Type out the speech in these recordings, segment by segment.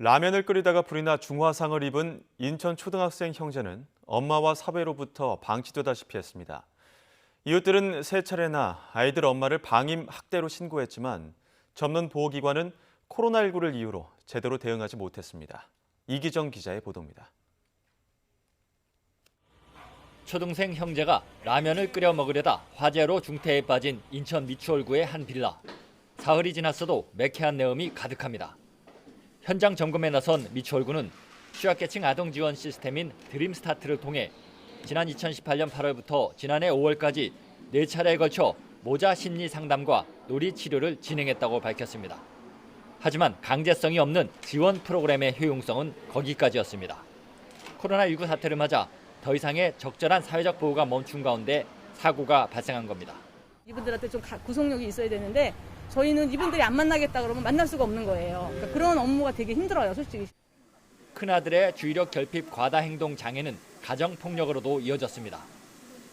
라면을 끓이다가 불이 나 중화상을 입은 인천 초등학생 형제는 엄마와 사회로부터 방치되다시피 했습니다. 이웃들은 세 차례나 아이들 엄마를 방임 학대로 신고했지만 전문 보호기관은 코로나19를 이유로 제대로 대응하지 못했습니다. 이기정 기자의 보도입니다. 초등생 형제가 라면을 끓여 먹으려다 화재로 중태에 빠진 인천 미추홀구의 한 빌라. 사흘이 지났어도 매캐한 내음이 가득합니다. 현장 점검에 나선 미추홀구는 취약계층 아동 지원 시스템인 드림스타트를 통해 지난 2018년 8월부터 지난해 5월까지 4차례에 걸쳐 모자 심리 상담과 놀이 치료를 진행했다고 밝혔습니다. 하지만 강제성이 없는 지원 프로그램의 효용성은 거기까지였습니다. 코로나19 사태를 맞아 더 이상의 적절한 사회적 보호가 멈춘 가운데 사고가 발생한 겁니다. 이분들한테 좀 구속력이 있어야 되는데 저희는 이분들이 안 만나겠다 그러면 만날 수가 없는 거예요. 그러니까 그런 업무가 되게 힘들어요, 솔직히. 큰아들의 주의력 결핍 과다 행동 장애는 가정폭력으로도 이어졌습니다.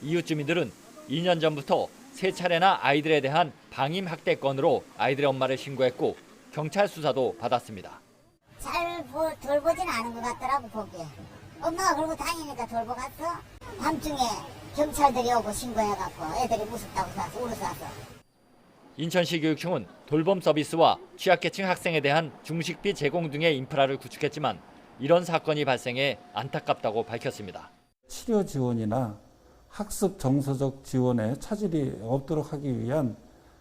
이웃 주민들은 2년 전부터 3차례나 아이들에 대한 방임 학대 건으로 아이들의 엄마를 신고했고 경찰 수사도 받았습니다. 잘 돌보진 않은 것 같더라고, 보기에. 엄마가 그러고 다니니까 돌보 갔어. 밤중에 경찰들이 오고 신고해갖고 애들이 무섭다고 울어서 왔어. 인천시 교육청은 돌봄 서비스와 취약계층 학생에 대한 중식비 제공 등의 인프라를 구축했지만 이런 사건이 발생해 안타깝다고 밝혔습니다. 치료 지원이나 학습 정서적 지원에 차질이 없도록 하기 위한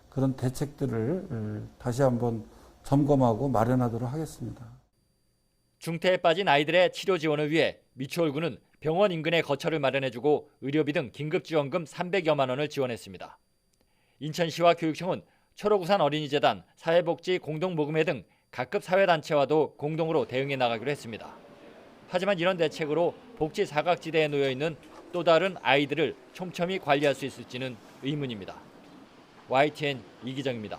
그런 대책들을 다시 한번 점검하고 마련하도록 하겠습니다. 중태에 빠진 아이들의 치료 지원을 위해 미추홀구는 병원 인근에 거처를 마련해주고 의료비 등 긴급지원금 300여만 원을 지원했습니다. 인천시와 교육청은 초록우산 어린이재단, 사회복지 공동모금회 등 각급 사회단체와도 공동으로 대응해 나가기로 했습니다. 하지만 이런 대책으로 복지 사각지대에 놓여 있는 또 다른 아이들을 촘촘히 관리할 수 있을지는 의문입니다. YTN 이기정입니다.